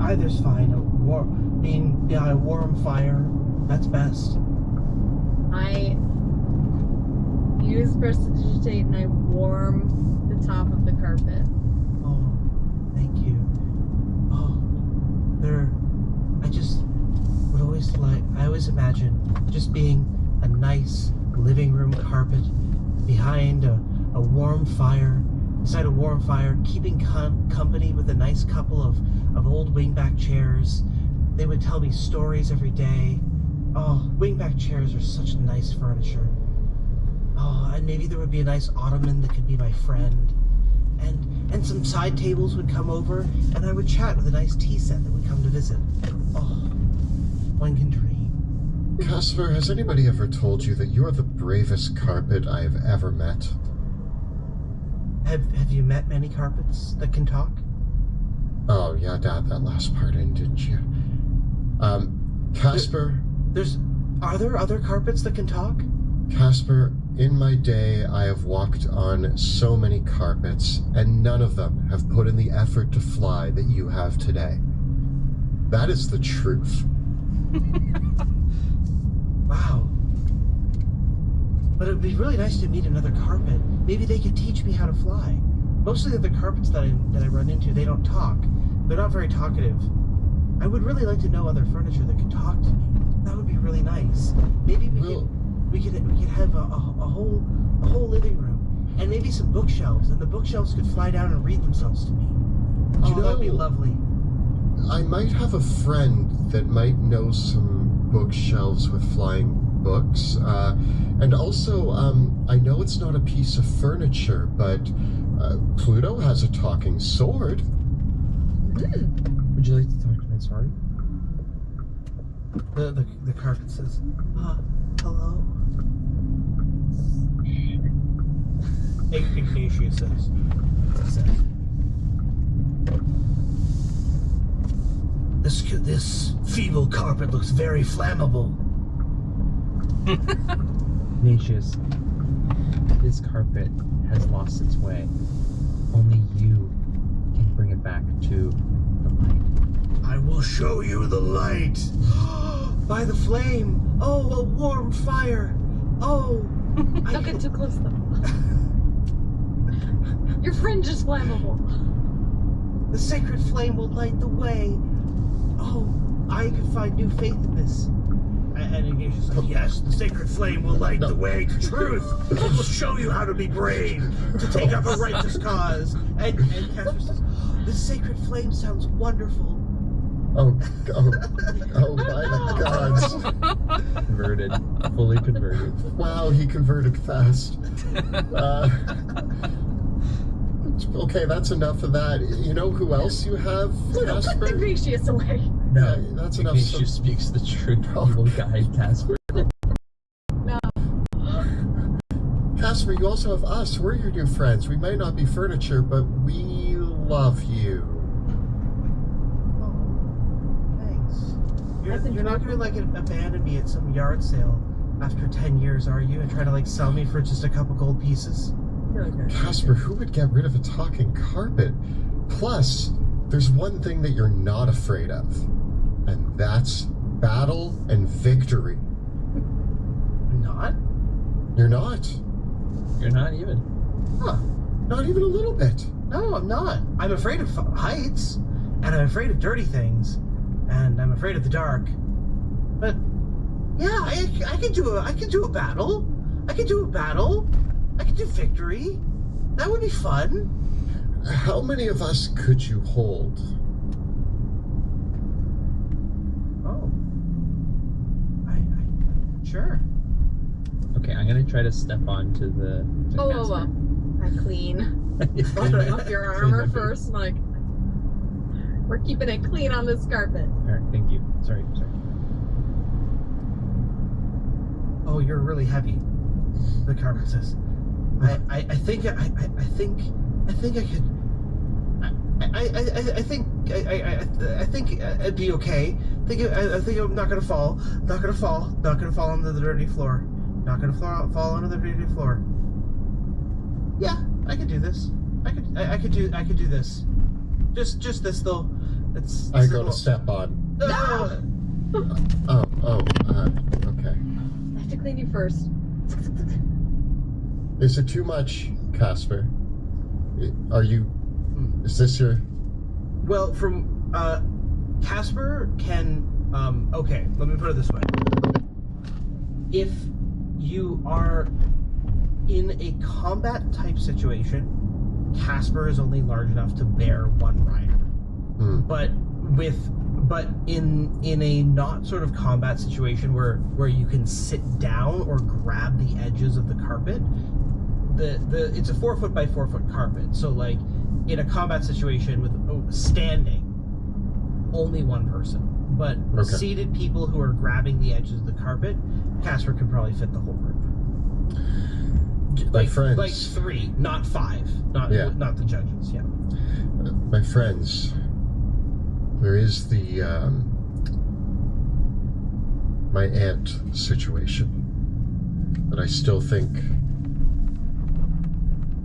Either's fine. A warm fire. That's best. I use prestidigitate and I warm the top of the carpet. Oh, thank you. Oh, I just would always I always imagine just being a nice living room carpet behind a warm fire, beside a warm fire, keeping company with a nice couple of old wingback chairs. They would tell me stories every day. Oh, wingback chairs are such nice furniture. Oh, and maybe there would be a nice ottoman that could be my friend. And some side tables would come over, and I would chat with a nice tea set that would come to visit. Oh, one can dream. Casper, has anybody ever told you that you're the bravest carpet I have ever met? Have you met many carpets that can talk? Oh, yeah, Dad, that last part in, didn't you? Casper... Are there other carpets that can talk? Casper, in my day, I have walked on so many carpets, and none of them have put in the effort to fly that you have today. That is the truth. Wow. But it would be really nice to meet another carpet. Maybe they could teach me how to fly. Most of the other carpets that I run into, they don't talk. They're not very talkative. I would really like to know other furniture that could talk to me. That would be really nice. Maybe we could have a whole living room, and maybe some bookshelves, and the bookshelves could fly down and read themselves to me. Oh, that'd be lovely. I might have a friend that might know some bookshelves with flying books, and also I know it's not a piece of furniture, but Pluto has a talking sword. Would you like to talk to my sword? The carpet says, hello? Ignatius says. This feeble carpet looks very flammable. Ignatius, this carpet has lost its way. Only you can bring it back to the light. I will show you the light. By the flame. Oh, a warm fire. Oh. Don't get too close though. Your fringe is flammable. The sacred flame will light the way. Oh, I can find new faith in this. And Ignatius says, yes, the sacred flame will light the way to truth. It will show you how to be brave, to take up a righteous cause. And Casper says, this sacred flame sounds wonderful. Oh my gods. Converted. Fully converted. Wow, he converted fast. Okay, that's enough of that. You know who else you have, Casper? Put Ignatius away. No, that's enough. Ignatius speaks the truth. Evil guide, Casper. No. Casper, you also have us. We're your new friends. We may not be furniture, but we love you. You're not gonna like abandon me at some yard sale after 10 years, are you? And try to like sell me for just a couple gold pieces? Casper, who would get rid of a talking carpet? Plus, there's one thing that you're not afraid of, and that's battle and victory. Not? You're not? You're not even. Huh. Not even a little bit. No, I'm not. I'm afraid of heights, and I'm afraid of dirty things, and I'm afraid of the dark. But yeah, I can do a battle. I can do a battle. I can do victory. That would be fun. How many of us could you hold? Oh. Sure. Okay, I'm gonna try to step onto the. I clean. Off your armor first, like. We're keeping it clean on this carpet. Alright, thank you. Sorry. Oh, you're really heavy. The carpet says. I think I think it'd be okay. I think I'm not gonna fall. Not gonna fall onto the dirty floor. Not gonna fall onto the dirty floor. Yeah, I could do this. I could do this. Just this though. It's I go to step on. Ah! Okay. I have to clean you first. Is it too much, Casper? Are you... Is this your... Well, from Casper can okay, let me put it this way. If you are in a combat type situation, Casper is only large enough to bear one rider. But in a not sort of combat situation where you can sit down or grab the edges of the carpet, it's a 4 foot by 4 foot carpet. So like in a combat situation with standing, only one person. But seated people who are grabbing the edges of the carpet, Casper could probably fit the whole group. My friends. Like 3, not 5. Not the judges, yeah. My friends, there is the my aunt situation that I still think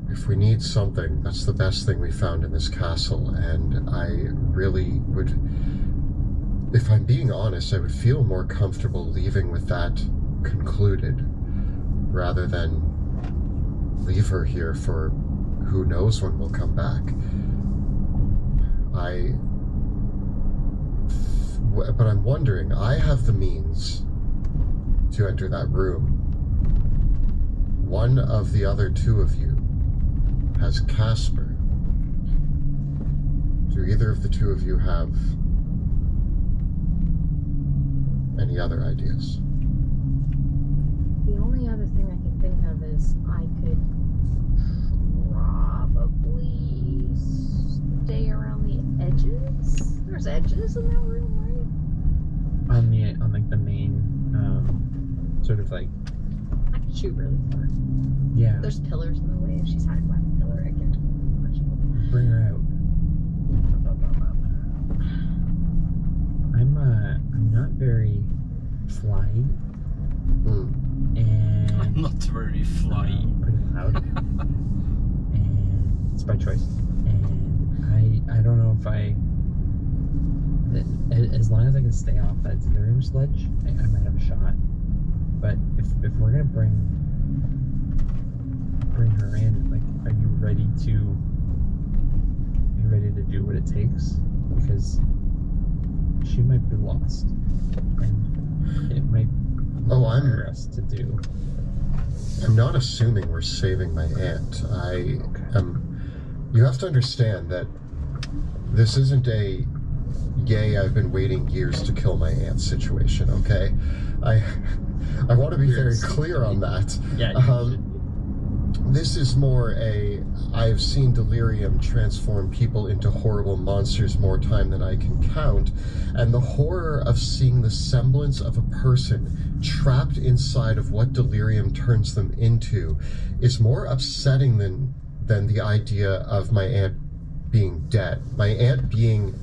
if we need something, that's the best thing we found in this castle, and I really would, if I'm being honest, I would feel more comfortable leaving with that concluded rather than leave her here for who knows when we'll come back. But I'm wondering, I have the means to enter that room. One of the other 2 of you has Casper. Do either of the 2 of you have any other ideas? The only other thing I can think of is I could probably stay around the edges. There's edges in that room, right? On like the main, sort of like. I can shoot really far. Yeah. There's pillars in the way. If she's hiding behind a pillar, I can Bring her out. I'm not very flyy. And I'm not very flyy. Pretty loud. And it's by choice. And I don't know if as long as I can stay off that delirium sledge, I might have a shot. But if we're gonna bring her in, like, are you ready to do what it takes? Because she might be lost, and it might require us to do. I'm not assuming we're saving my aunt. You have to understand that this isn't a I've been waiting years to kill my aunt situation, okay? I want to be very clear on that. Yeah. This is more I've seen delirium transform people into horrible monsters more time than I can count, and the horror of seeing the semblance of a person trapped inside of what delirium turns them into is more upsetting than the idea of my aunt being dead. My aunt being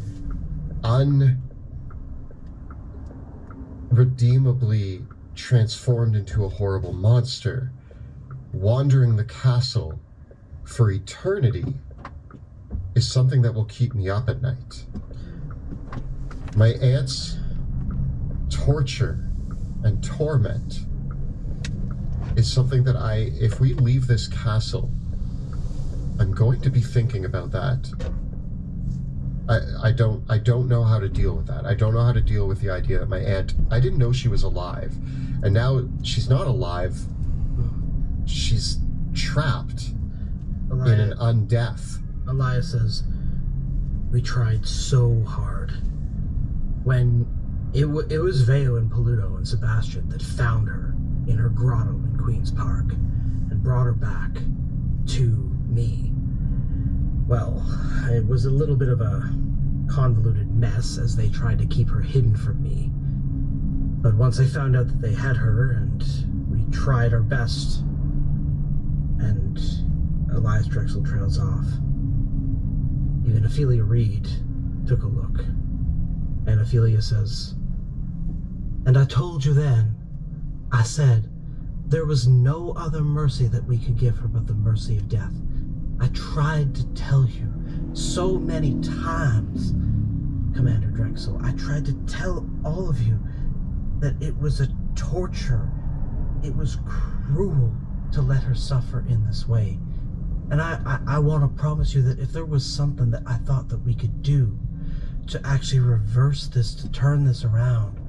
unredeemably transformed into a horrible monster, wandering the castle for eternity, is something that will keep me up at night. My aunt's torture and torment is something that if we leave this castle, I'm going to be thinking about that. I don't know how to deal with that. I don't know how to deal with the idea that my aunt, I didn't know she was alive, and now she's not alive. She's trapped in an undeath. Elias says, we tried so hard. When it was Veo and Paluto and Sebastian that found her in her grotto in Queen's Park and brought her back to me. Well, it was a little bit of a convoluted mess as they tried to keep her hidden from me. But once I found out that they had her, and we tried our best, and Elias Drexel trails off. Even Ophelia Reed took a look, and Ophelia says, and I told you then, I said, there was no other mercy that we could give her but the mercy of death. I tried to tell you so many times, Commander Drexel. I tried to tell all of you that it was a torture. It was cruel to let her suffer in this way. And I want to promise you that if there was something that I thought that we could do to actually reverse this, to turn this around,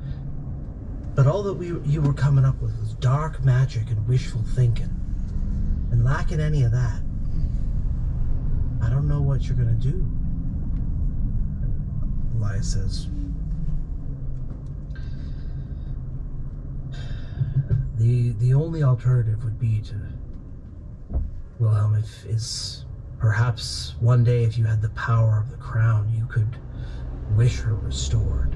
but all that you were coming up with was dark magic and wishful thinking. And lacking any of that, I don't know what you're going to do. Elias says, the only alternative would be to, Wilhelm, is perhaps one day if you had the power of the crown, you could wish her restored.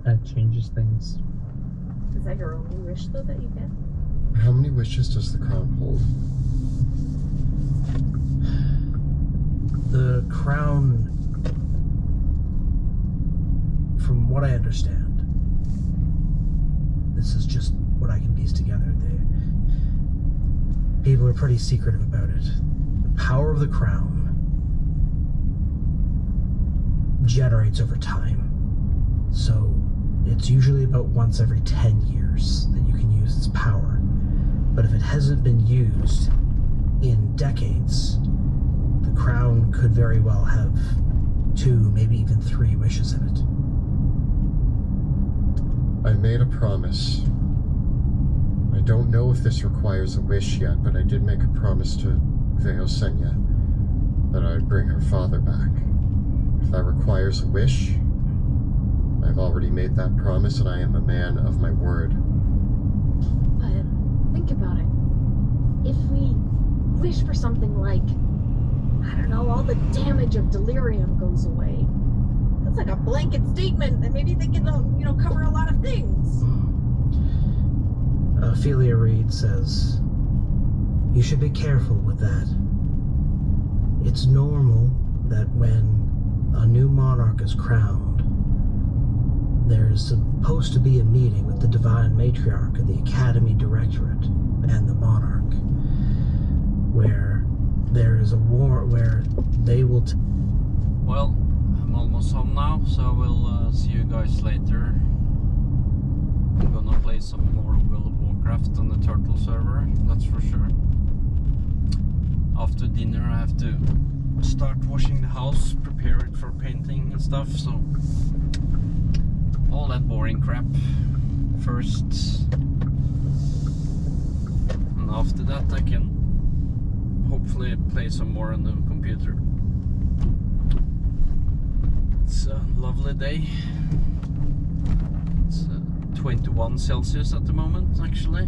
That changes things. Is that your only wish, though, that you get? How many wishes does the crown hold? The crown, from what I understand, this is just what I can piece together. People are pretty secretive about it. The power of the crown generates over time. So it's usually about once every 10 years that you can use its power. But if it hasn't been used in decades, the crown could very well have 2, maybe even 3 wishes in it. I made a promise. I don't know if this requires a wish yet, but I did make a promise to Veosenya that I'd bring her father back. If that requires a wish, I've already made that promise and I am a man of my word. But think about it. If we wish for something like, I don't know, all the damage of delirium goes away, that's like a blanket statement that maybe they can, cover a lot of things. Ophelia Reed says, you should be careful with that. It's normal that when a new monarch is crowned, there's supposed to be a meeting with the Divine Matriarch of the Academy Directorate and the Monarch, where there is a war where they will... Well, I'm almost home now, so we'll see you guys later. I'm gonna play some more World of Warcraft on the Turtle server, that's for sure. After dinner I have to start washing the house, prepare it for painting and stuff, so all that boring crap first, and after that I can hopefully play some more on the computer. It's a lovely day. It's 21 Celsius at the moment, actually.